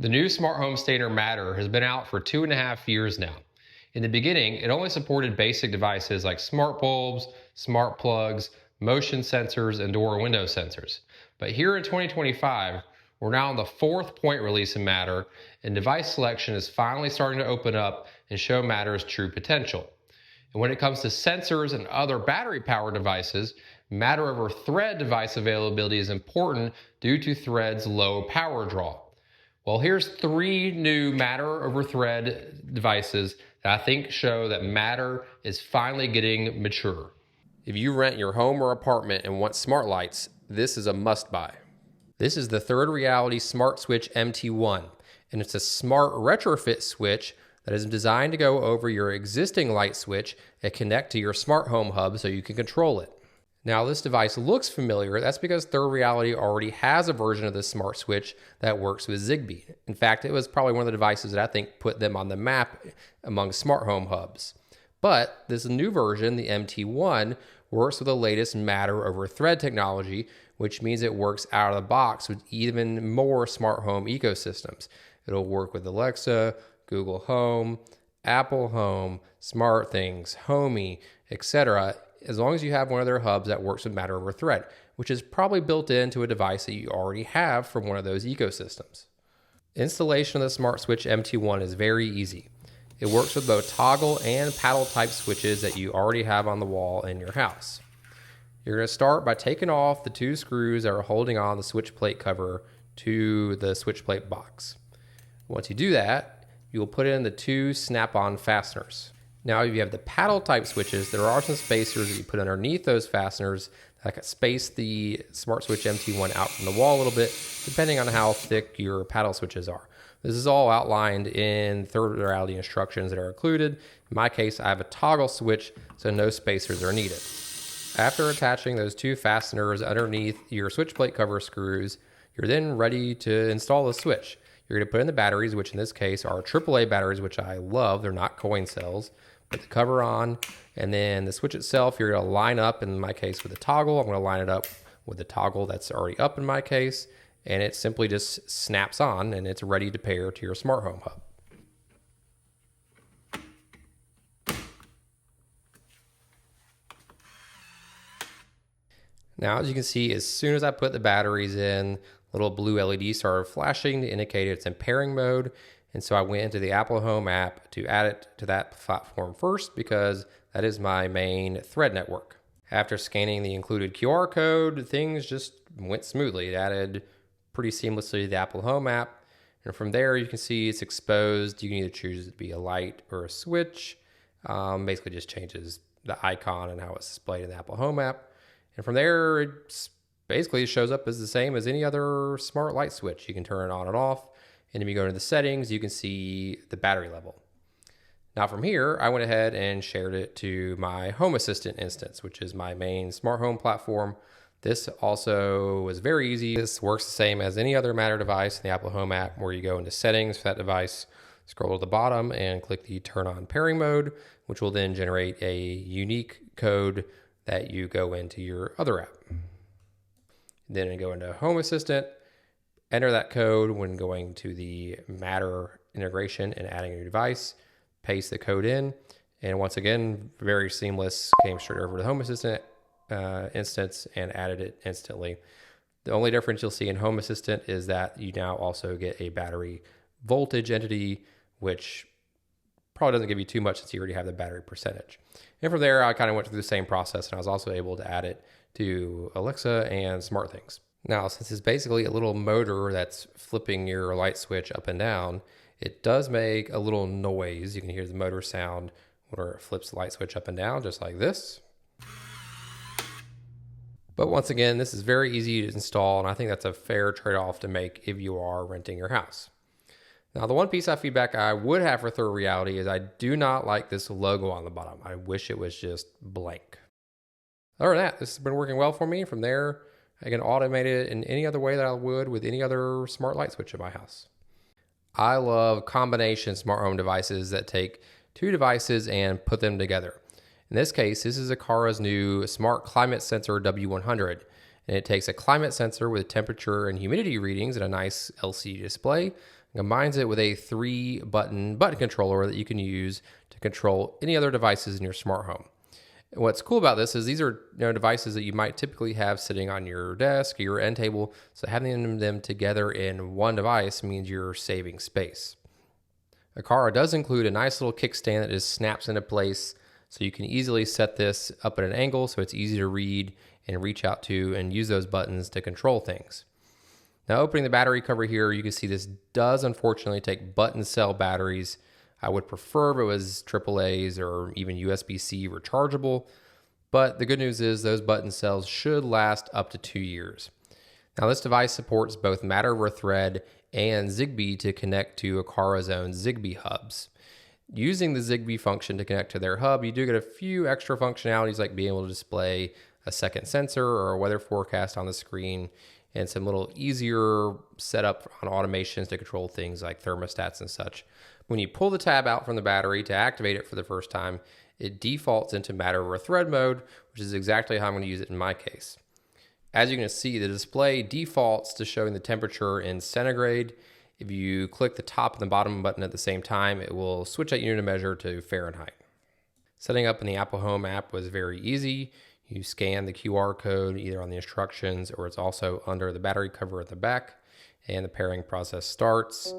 The new smart home standard Matter has been out for 2.5 years now. In the beginning, it only supported basic devices like smart bulbs, smart plugs, motion sensors, and door and window sensors. But here in 2025, we're now on the fourth point release in Matter, and device selection is finally starting to open up and show Matter's true potential. And when it comes to sensors and other battery-powered devices, Matter over Thread device availability is important due to Thread's low power draw. Well, here's 3 new Matter over Thread devices that I think show that Matter is finally getting mature. If you rent your home or apartment and want smart lights, this is a must-buy. This is the Thirdreality Smart Switch MT1, and it's a smart retrofit switch that is designed to go over your existing light switch and connect to your smart home hub so you can control it. Now, this device looks familiar. That's because Thirdreality already has a version of this smart switch that works with Zigbee. In fact, it was probably one of the devices that I think put them on the map among smart home hubs. But this new version, the MT1, works with the latest Matter over Thread technology, which means it works out of the box with even more smart home ecosystems. It'll work with Alexa, Google Home, Apple Home, SmartThings, Homey, etc., as long as you have one of their hubs that works with Matter over Thread, which is probably built into a device that you already have from one of those ecosystems. Installation of the Smart Switch MT1 is very easy. It works with both toggle and paddle type switches that you already have on the wall in your house. You're going to start by taking off the 2 screws that are holding on the switch plate cover to the switch plate box. Once you do that, you will put in the 2 snap-on fasteners. Now, if you have the paddle type switches, there are some spacers that you put underneath those fasteners that can space the Smart Switch MT1 out from the wall a little bit, depending on how thick your paddle switches are. This is all outlined in Thirdreality instructions that are included. In my case, I have a toggle switch, so no spacers are needed. After attaching those 2 fasteners underneath your switch plate cover screws, you're then ready to install the switch. You're going to put in the batteries, which in this case are AAA batteries, which I love. They're not coin cells. Put the cover on, and then the switch itself, you're going to line up, in my case, with the toggle. I'm going to line it up with the toggle that's already up in my case, and it simply just snaps on, and it's ready to pair to your smart home hub. Now, as you can see, as soon as I put the batteries in, little blue LED started flashing to indicate it's in pairing mode. And so I went into the Apple Home app to add it to that platform first because that is my main Thread network. After scanning the included QR code, things just went smoothly. It added pretty seamlessly to the Apple Home app. And from there, you can see it's exposed. You can either choose it to be a light or a switch. Basically just changes the icon and how it's displayed in the Apple Home app. And from there, it basically shows up as the same as any other smart light switch. You can turn it on and off. And if you go into the settings, you can see the battery level. Now from here, I went ahead and shared it to my Home Assistant instance, which is my main smart home platform. This also was very easy. This works the same as any other Matter device in the Apple Home app, where you go into settings for that device, scroll to the bottom and click the turn on pairing mode, which will then generate a unique code that you go into your other app. Then go into Home Assistant, enter that code when going to the Matter integration and adding a new device, paste the code in, and once again, very seamless, came straight over to the Home Assistant instance and added it instantly. The only difference you'll see in Home Assistant is that you now also get a battery voltage entity, which probably doesn't give you too much since you already have the battery percentage. And from there, I kind of went through the same process, and I was also able to add it to Alexa and SmartThings. Now, since it's basically a little motor that's flipping your light switch up and down, it does make a little noise. You can hear the motor sound where it flips the light switch up and down, just like this. But once again, this is very easy to install, and I think that's a fair trade-off to make if you are renting your house. Now, the one piece of feedback I would have for Thirdreality is I do not like this logo on the bottom. I wish it was just blank. Other than that, this has been working well for me. From there, I can automate it in any other way that I would with any other smart light switch in my house. I love combination smart home devices that take 2 devices and put them together. In this case, this is Aqara's new Smart Climate Sensor W100. And it takes a climate sensor with temperature and humidity readings and a nice LCD display, and combines it with a 3-button controller that you can use to control any other devices in your smart home. And what's cool about this is these are devices that you might typically have sitting on your desk or your end table. So having them together in one device means you're saving space. Aqara does include a nice little kickstand that just snaps into place, so you can easily set this up at an angle so it's easy to read and reach out to and use those buttons to control things. Now, opening the battery cover here, you can see this does unfortunately take button cell batteries. I would prefer if it was AAAs or even USB-C rechargeable, but the good news is those button cells should last up to 2 years. Now, this device supports both Matter over Thread and Zigbee to connect to Aqara's own Zigbee hubs. Using the Zigbee function to connect to their hub, you do get a few extra functionalities like being able to display a second sensor or a weather forecast on the screen, and some little easier setup on automations to control things like thermostats and such. When you pull the tab out from the battery to activate it for the first time, it defaults into Matter over Thread mode, which is exactly how I'm going to use it in my case. As you can see, the display defaults to showing the temperature in centigrade. If you click the top and the bottom button at the same time, it will switch that unit of measure to Fahrenheit. Setting up in the Apple Home app was very easy. You scan the QR code either on the instructions or it's also under the battery cover at the back, and the pairing process starts.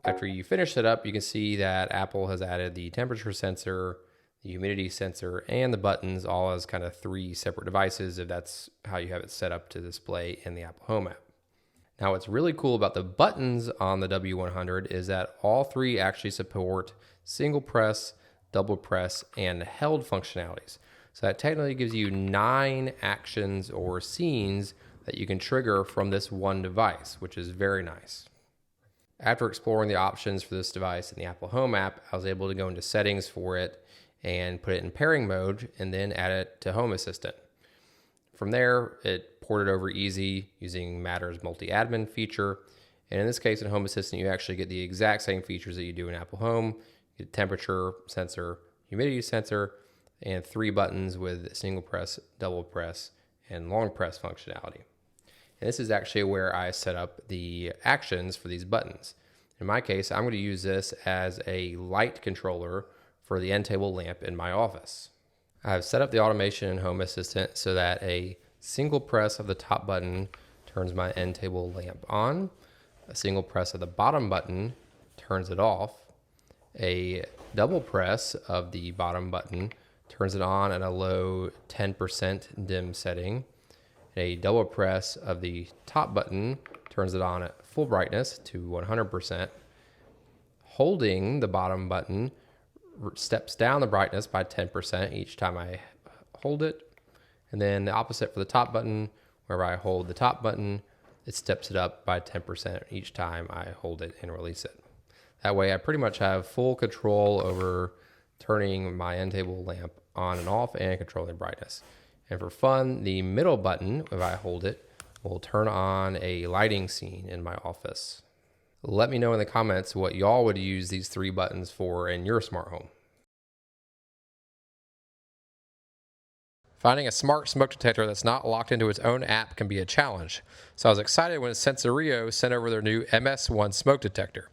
After you finish it up, you can see that Apple has added the temperature sensor, the humidity sensor, and the buttons all as kind of 3 separate devices if that's how you have it set up to display in the Apple Home app. Now, what's really cool about the buttons on the W100 is that all 3 actually support single press, double press, and held functionalities. So that technically gives you 9 actions or scenes that you can trigger from this one device, which is very nice. After exploring the options for this device in the Apple Home app, I was able to go into settings for it and put it in pairing mode and then add it to Home Assistant. From there, it ported over easy using Matter's multi-admin feature. And in this case, in Home Assistant, you actually get the exact same features that you do in Apple Home. You get temperature sensor, humidity sensor, and 3 buttons with single press, double press, and long press functionality. And this is actually where I set up the actions for these buttons. In my case, I'm going to use this as a light controller for the end table lamp in my office. I've set up the automation in Home Assistant so that a single press of the top button turns my end table lamp on. A single press of the bottom button turns it off. A double press of the bottom button turns it on at a low 10% dim setting. A double press of the top button turns it on at full brightness to 100%. Holding the bottom button steps down the brightness by 10% each time I hold it. And then the opposite for the top button, wherever I hold the top button, it steps it up by 10% each time I hold it and release it. That way I pretty much have full control over turning my end table lamp on and off and controlling brightness. And for fun, the middle button, if I hold it, will turn on a lighting scene in my office. Let me know in the comments what y'all would use these 3 buttons for in your smart home. Finding a smart smoke detector that's not locked into its own app can be a challenge. So I was excited when Sensereo sent over their new MS1 smoke detector.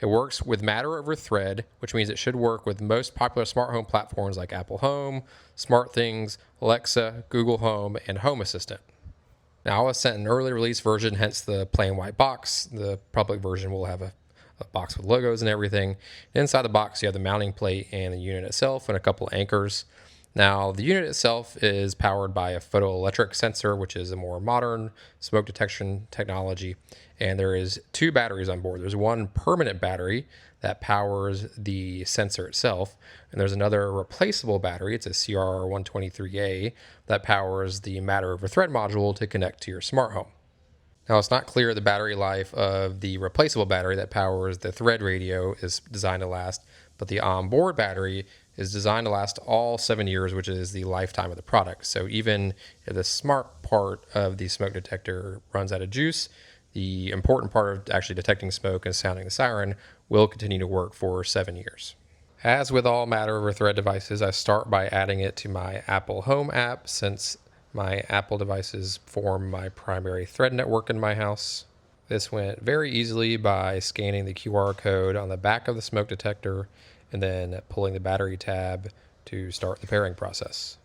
It works with Matter over Thread, which means it should work with most popular smart home platforms like Apple Home, SmartThings, Alexa, Google Home, and Home Assistant. Now, I was sent an early release version, hence the plain white box. The public version will have a box with logos and everything. Inside the box, you have the mounting plate and the unit itself and a couple anchors. Now, the unit itself is powered by a photoelectric sensor, which is a more modern smoke detection technology. And there is 2 batteries on board. There's one permanent battery that powers the sensor itself. And there's another replaceable battery. It's a CR123A that powers the Matter over Thread module to connect to your smart home. Now, it's not clear the battery life of the replaceable battery that powers the Thread radio is designed to last, but the onboard battery is designed to last all 7 years, which is the lifetime of the product. So even if the smart part of the smoke detector runs out of juice, the important part of actually detecting smoke and sounding the siren will continue to work for 7 years. As with all Matter over Thread devices, I start by adding it to my Apple Home app, since my Apple devices form my primary thread network in my house. This went very easily by scanning the QR code on the back of the smoke detector and then pulling the battery tab to start the pairing process.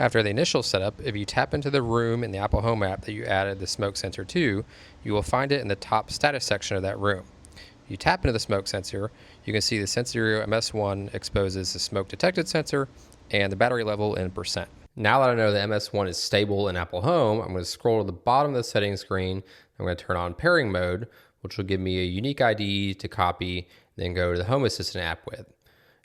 After the initial setup, if you tap into the room in the Apple Home app that you added the smoke sensor to, you will find it in the top status section of that room. If you tap into the smoke sensor, you can see the Sensereo MS1 exposes the smoke detected sensor and the battery level in percent. Now that I know the MS1 is stable in Apple Home, I'm going to scroll to the bottom of the settings screen. I'm going to turn on pairing mode, which will give me a unique ID to copy, then go to the Home Assistant app with.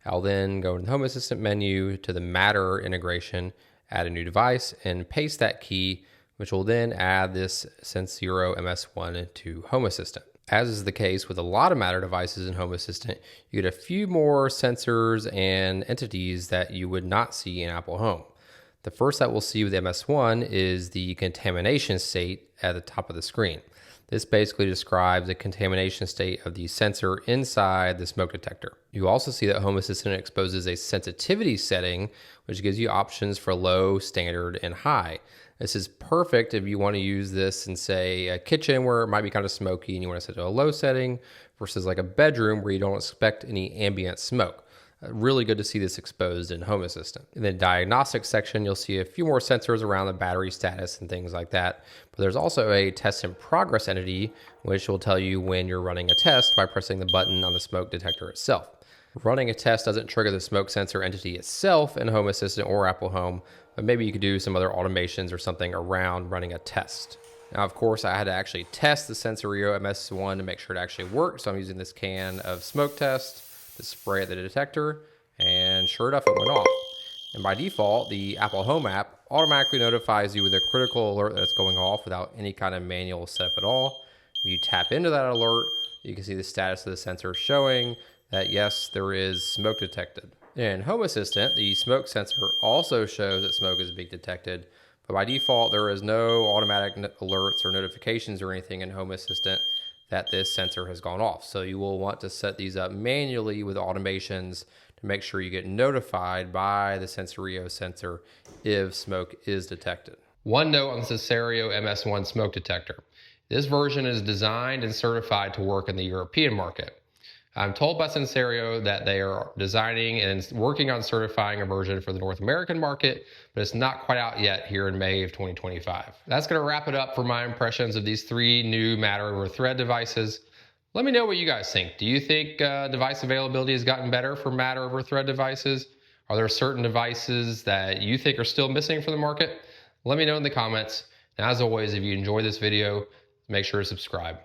I'll then go to the Home Assistant menu to the Matter integration, add a new device, and paste that key, which will then add this Sensereo MS1 to Home Assistant. As is the case with a lot of Matter devices in Home Assistant, you get a few more sensors and entities that you would not see in Apple Home. The first that we'll see with MS1 is the contamination state at the top of the screen. This basically describes the contamination state of the sensor inside the smoke detector. You also see that Home Assistant exposes a sensitivity setting, which gives you options for low, standard, and high. This is perfect if you want to use this in, say, a kitchen where it might be kind of smoky and you want to set it to a low setting, versus like a bedroom where you don't expect any ambient smoke. Really good to see this exposed in Home Assistant. In the diagnostics section, you'll see a few more sensors around the battery status and things like that. But there's also a test in progress entity, which will tell you when you're running a test by pressing the button on the smoke detector itself. Running a test doesn't trigger the smoke sensor entity itself in Home Assistant or Apple Home, but maybe you could do some other automations or something around running a test. Now, of course, I had to actually test the Sensereo MS1 to make sure it actually worked. So I'm using this can of smoke test to spray at the detector, and sure enough, it went off. And by default, the Apple Home app automatically notifies you with a critical alert that's going off without any kind of manual setup at all. If you tap into that alert, you can see the status of the sensor showing that yes, there is smoke detected. In Home Assistant, the smoke sensor also shows that smoke is being detected, but by default, there is no automatic alerts or notifications or anything in Home Assistant that this sensor has gone off. So you will want to set these up manually with automations to make sure you get notified by the Sensereo sensor if smoke is detected. One note on the Sensereo MS1 smoke detector. This version is designed and certified to work in the European market. I'm told by Sensereo that they are designing and working on certifying a version for the North American market, but it's not quite out yet here in May of 2025. That's going to wrap it up for my impressions of these three new Matter over Thread devices. Let me know what you guys think. Do you think device availability has gotten better for Matter over Thread devices? Are there certain devices that you think are still missing for the market? Let me know in the comments. And as always, if you enjoy this video, make sure to subscribe.